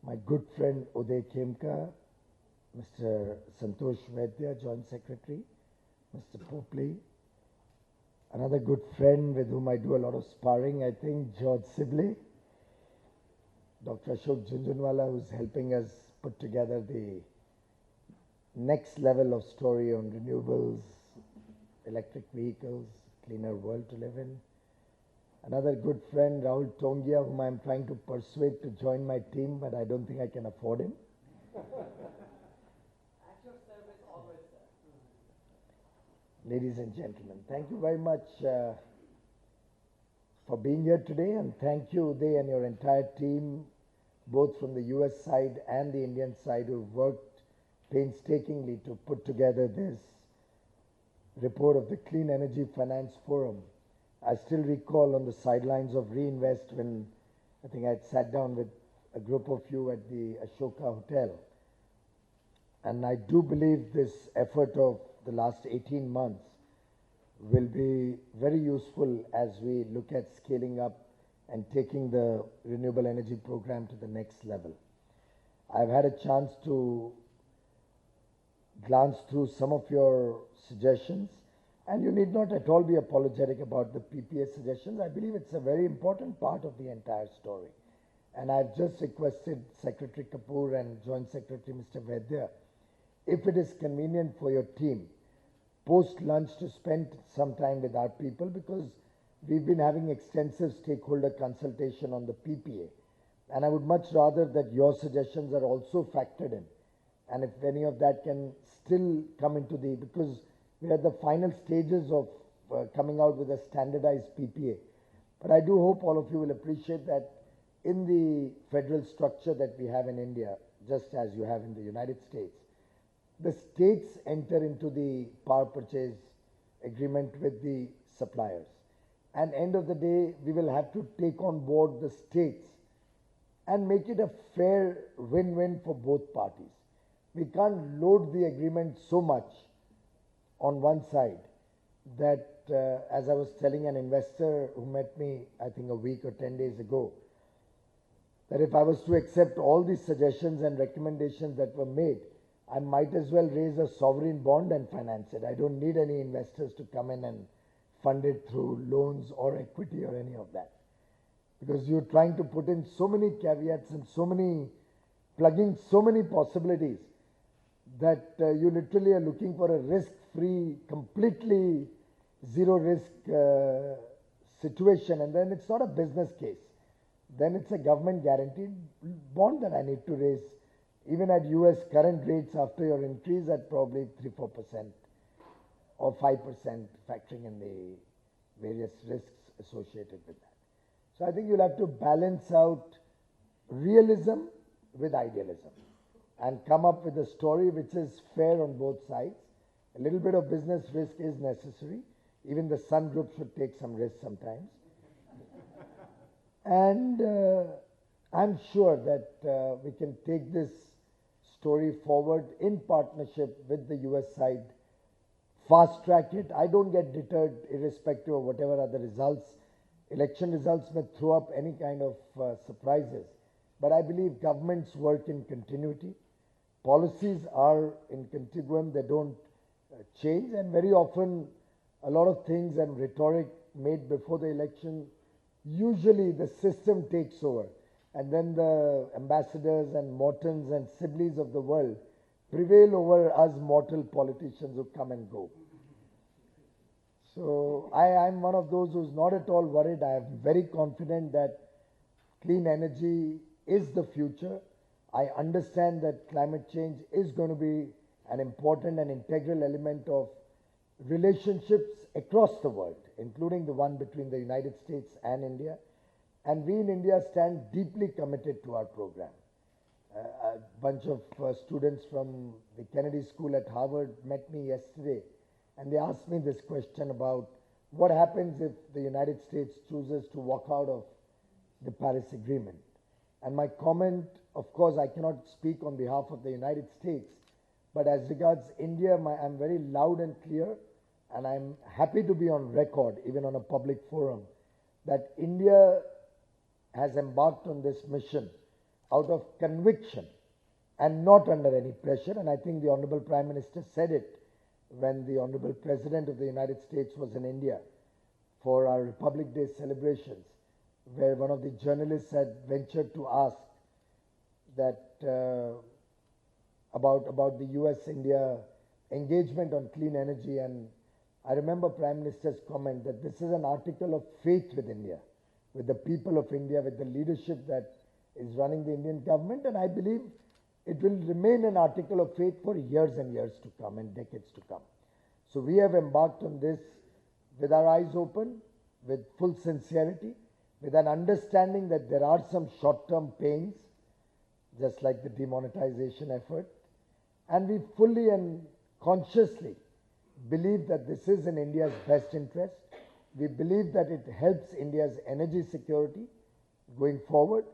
my good friend Uday Khemka, Mr. Santosh Vaidya, Joint Secretary, Mr. Popley, another good friend with whom I do a lot of sparring, I think, George Sibley, Dr. Ashok Jhunjhunwala, who's helping us put together the next level of story on renewables, electric vehicles, cleaner world to live in. Another good friend, Rahul Tongia, whom I'm trying to persuade to join my team, but I don't think I can afford him. At your service always, sir. Ladies and gentlemen, thank you very much for being here today, and thank you, Uday, and your entire team, both from the US side and the Indian side, who've worked painstakingly to put together this report of the Clean Energy Finance Forum. I still recall on the sidelines of Reinvest when I think I had sat down with a group of you at the Ashoka Hotel. And I do believe this effort of the last 18 months will be very useful as we look at scaling up and taking the renewable energy program to the next level. I've had a chance to glance through some of your suggestions, and you need not at all be apologetic about the PPA suggestions. I believe it's a very important part of the entire story. And I've just requested Secretary Kapoor and Joint Secretary Mr. Vaidya, if it is convenient for your team, post-lunch to spend some time with our people, because we've been having extensive stakeholder consultation on the PPA. And I would much rather that your suggestions are also factored in. And if any of that can still come into the, because we're at the final stages of coming out with a standardized PPA. But I do hope all of you will appreciate that in the federal structure that we have in India, just as you have in the United States, the states enter into the power purchase agreement with the suppliers. And end of the day, we will have to take on board the states and make it a fair win-win for both parties. We can't load the agreement so much on one side that, as I was telling an investor who met me, I think a week or 10 days ago, that if I was to accept all these suggestions and recommendations that were made, I might as well raise a sovereign bond and finance it. I don't need any investors to come in and fund it through loans or equity or any of that. Because you're trying to put in so many caveats and so many, plugging so many possibilities that you literally are looking for a risk-free, completely zero-risk situation, and then it's not a business case. Then it's a government-guaranteed bond that I need to raise, even at US current rates after your increase at probably 3-4% or 5%, factoring in the various risks associated with that. So I think you'll have to balance out realism with idealism and come up with a story which is fair on both sides. A little bit of business risk is necessary. Even the Sun Group should take some risk sometimes. And I'm sure that we can take this story forward in partnership with the US side, fast track it. I don't get deterred irrespective of whatever other results. Election results may throw up any kind of surprises. But I believe governments work in continuity. Policies are in continuum, they don't change, and very often a lot of things and rhetoric made before the election, usually the system takes over, and then the ambassadors and Mortons and Sibleys of the world prevail over us mortal politicians who come and go. So I'm one of those who's not at all worried. I am very confident that clean energy is the future. I understand that climate change is going to be an important and integral element of relationships across the world, including the one between the United States and India. And we in India stand deeply committed to our program. A bunch of students from the Kennedy School at Harvard met me yesterday, and they asked me this question about what happens if the United States chooses to walk out of the Paris Agreement. And my comment, of course, I cannot speak on behalf of the United States, but as regards India, I'm very loud and clear, and I'm happy to be on record, even on a public forum, that India has embarked on this mission out of conviction and not under any pressure. And I think the Honorable Prime Minister said it when the Honorable President of the United States was in India for our Republic Day celebrations, where one of the journalists had ventured to ask that about the US-India engagement on clean energy, and I remember Prime Minister's comment that this is an article of faith with India, with the people of India, with the leadership that is running the Indian government, and I believe it will remain an article of faith for years and years to come and decades to come. So we have embarked on this with our eyes open, with full sincerity, with an understanding that there are some short-term pains, just like the demonetization effort, and we fully and consciously believe that this is in India's best interest. We believe that it helps India's energy security going forward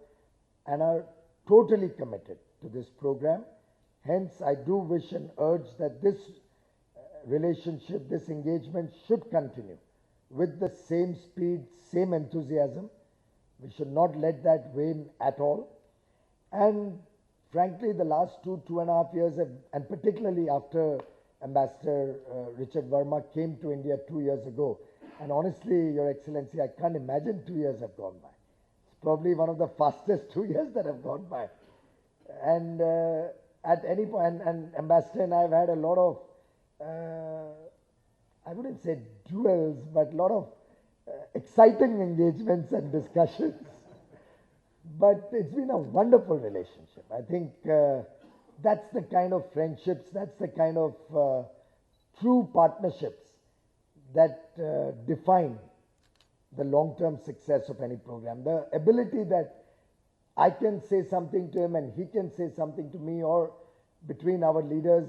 and are totally committed to this program. Hence, I do wish and urge that this relationship, this engagement should continue with the same speed, same enthusiasm. We should not let that wane at all. And frankly, the last 2.5 years, and particularly after Ambassador Richard Verma came to India 2 years ago, and honestly, Your Excellency, I can't imagine 2 years have gone by. It's probably one of the fastest 2 years that have gone by. And at any point, and Ambassador and I have had a lot of, I wouldn't say duels, but a lot of exciting engagements and discussions. But it's been a wonderful relationship. I think that's the kind of friendships, that's the kind of true partnerships that define the long-term success of any program. The ability that I can say something to him and he can say something to me, or between our leaders,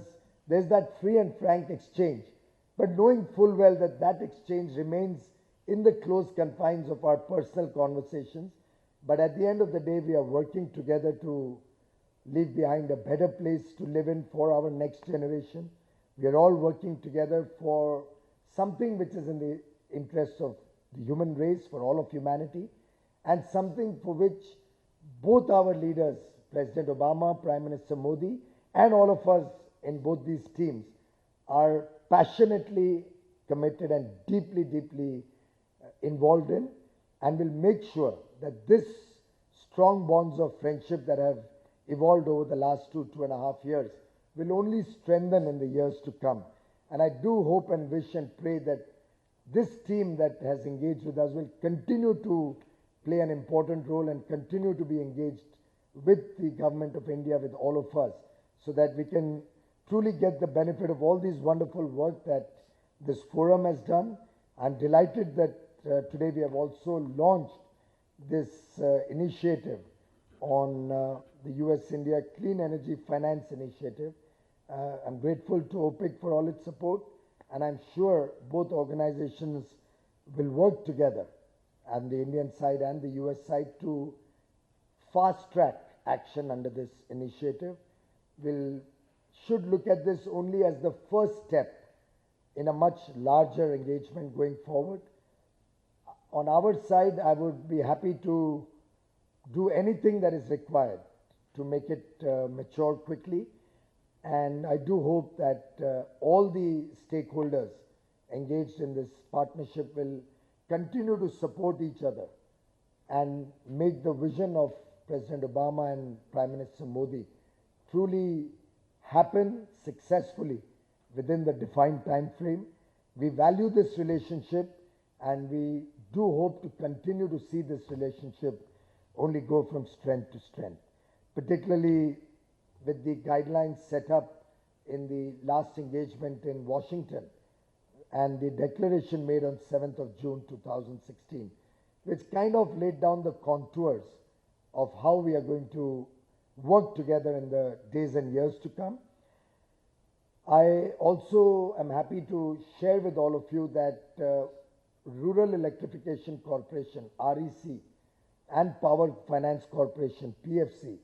there's that free and frank exchange. But knowing full well that that exchange remains in the close confines of our personal conversations. But at the end of the day, we are working together to leave behind a better place to live in for our next generation. We are all working together for something which is in the interest of the human race, for all of humanity, and something for which both our leaders, President Obama, Prime Minister Modi, and all of us in both these teams are passionately committed and deeply, deeply involved in, and will make sure that this strong bonds of friendship that have evolved over the last 2.5 years will only strengthen in the years to come. And I do hope and wish and pray that this team that has engaged with us will continue to play an important role and continue to be engaged with the government of India, with all of us, so that we can truly get the benefit of all these wonderful work that this forum has done. I'm delighted that today we have also launched this initiative on the US-India Clean Energy Finance Initiative. I'm grateful to OPIC for all its support, and I'm sure both organizations will work together on the Indian side and the US side to fast-track action under this initiative. We should look at this only as the first step in a much larger engagement going forward. On our side, I would be happy to do anything that is required to make it mature quickly. And I do hope that all the stakeholders engaged in this partnership will continue to support each other and make the vision of President Obama and Prime Minister Modi truly happen successfully within the defined time frame. We value this relationship, and we do hope to continue to see this relationship only go from strength to strength, particularly with the guidelines set up in the last engagement in Washington and the declaration made on 7th of June 2016, which kind of laid down the contours of how we are going to work together in the days and years to come. I also am happy to share with all of you that Rural Electrification Corporation, REC, and Power Finance Corporation, PFC,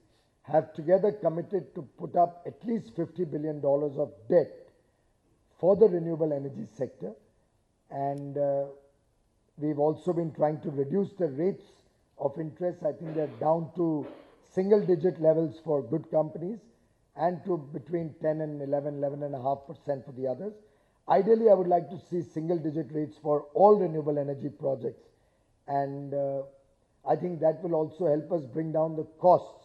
have together committed to put up at least $50 billion of debt for the renewable energy sector. And we've also been trying to reduce the rates of interest. I think they're down to single digit levels for good companies and to between 10 and 11.5% for the others. Ideally, I would like to see single digit rates for all renewable energy projects. And I think that will also help us bring down the costs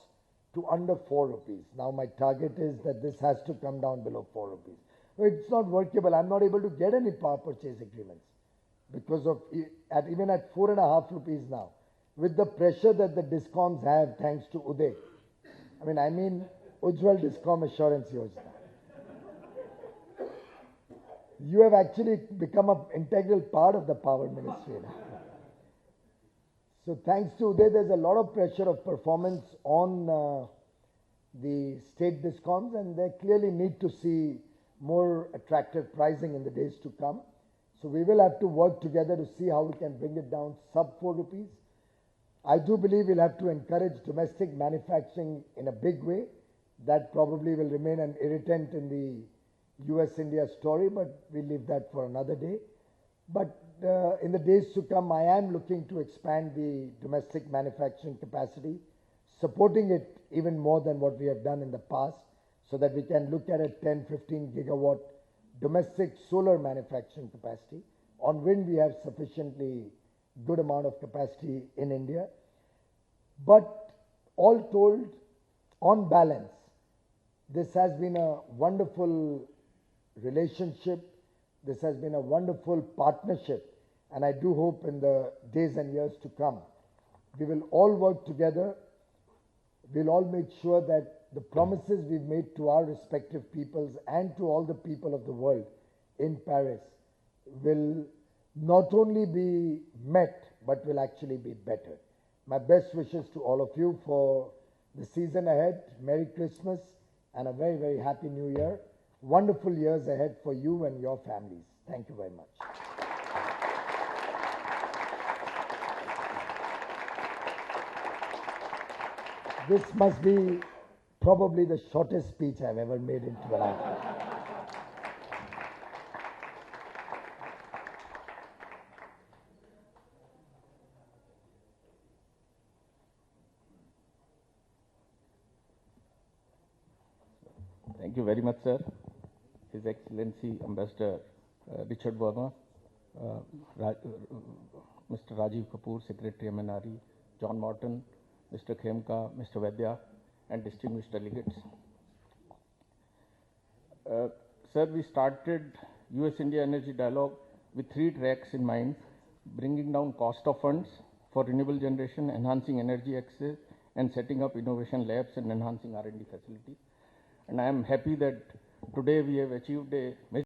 to under 4 rupees. Now my target is that this has to come down below 4 rupees. It's not workable. I'm not able to get any power purchase agreements because of even at 4.5 rupees now, with the pressure that the discoms have thanks to Uday. I mean Ujjwal Discom Assurance Yojana. You have actually become an integral part of the power ministry now. So thanks to Uday, there's a lot of pressure of performance on the state discoms, and they clearly need to see more attractive pricing in the days to come. So we will have to work together to see how we can bring it down sub 4 rupees. I do believe we'll have to encourage domestic manufacturing in a big way. That probably will remain an irritant in the US-India story, but we'll leave that for another day. But in the days to come, I am looking to expand the domestic manufacturing capacity, supporting it even more than what we have done in the past, so that we can look at a 10-15 gigawatt domestic solar manufacturing capacity. On wind, we have sufficiently good amount of capacity in India. But all told, on balance, this has been a wonderful relationship. This has been a wonderful partnership. And I do hope in the days and years to come, we will all work together. We'll all make sure that the promises we've made to our respective peoples and to all the people of the world in Paris will not only be met, but will actually be better. My best wishes to all of you for the season ahead. Merry Christmas and a very, very happy New Year. Wonderful years ahead for you and your families. Thank you very much. This must be probably the shortest speech I've ever made in 12 hours. Thank you very much, sir. His Excellency Ambassador Richard Verma, Mr. Rajiv Kapoor, Secretary MNRE, John Morton, Mr. Khemka, Mr. Vaidya, and distinguished delegates. Sir, we started US-India Energy Dialogue with 3 tracks in mind: bringing down cost of funds for renewable generation, enhancing energy access, and setting up innovation labs and enhancing R&D facilities. And I am happy that today we have achieved a